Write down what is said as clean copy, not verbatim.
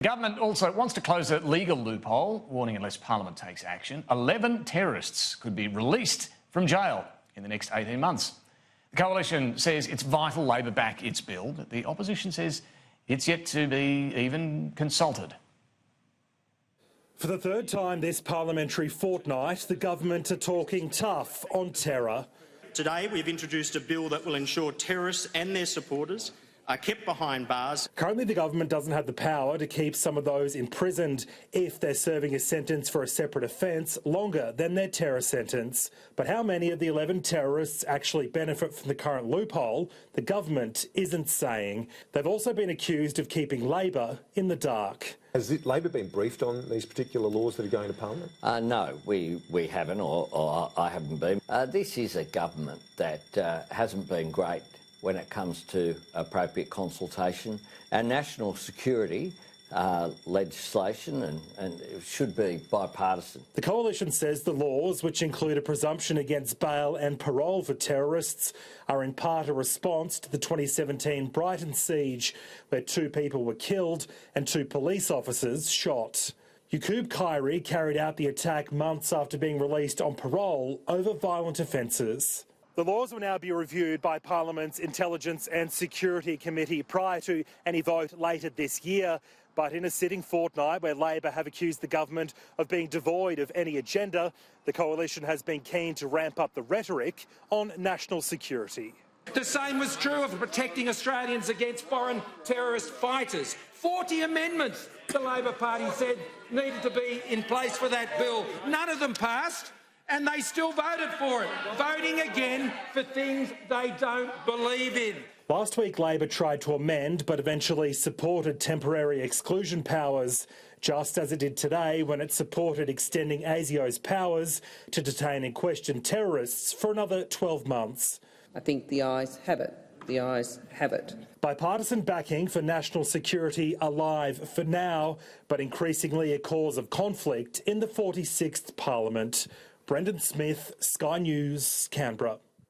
The government also wants to close a legal loophole, warning unless Parliament takes action, 11 terrorists could be released from jail in the next 18 months. The Coalition says it's vital Labor back its bill, but the opposition says it's yet to be even consulted. For the third time this parliamentary fortnight, the government are talking tough on terror. Today we've introduced a bill that will ensure terrorists and their supporters are kept behind bars. Currently, the government doesn't have the power to keep some of those imprisoned if they're serving a sentence for a separate offence longer than their terror sentence. But how many of the 11 terrorists actually benefit from the current loophole, the government isn't saying. They've also been accused of keeping Labor in the dark. Has Labor been briefed on these particular laws that are going to Parliament? No, we haven't, or I haven't been. This is a government that hasn't been great when it comes to appropriate consultation. Our national security legislation and it should be bipartisan. The Coalition says the laws, which include a presumption against bail and parole for terrorists, are in part a response to the 2017 Brighton siege, where 2 people were killed and 2 police officers shot. Yaqub Khairi carried out the attack months after being released on parole over violent offences. The laws will now be reviewed by Parliament's Intelligence and Security Committee prior to any vote later this year. But in a sitting fortnight where Labor have accused the government of being devoid of any agenda, the Coalition has been keen to ramp up the rhetoric on national security. The same was true of protecting Australians against foreign terrorist fighters. 40 amendments the Labor Party said needed to be in place for that bill. None of them passed. And they still voted for it, voting again for things they don't believe in. Last week, Labor tried to amend but eventually supported temporary exclusion powers, just as it did today when it supported extending ASIO's powers to detain and question terrorists for another 12 months. I think the ayes have it. The ayes have it. Bipartisan backing for national security alive for now, but increasingly a cause of conflict in the 46th Parliament. Brendan Smith, Sky News, Canberra.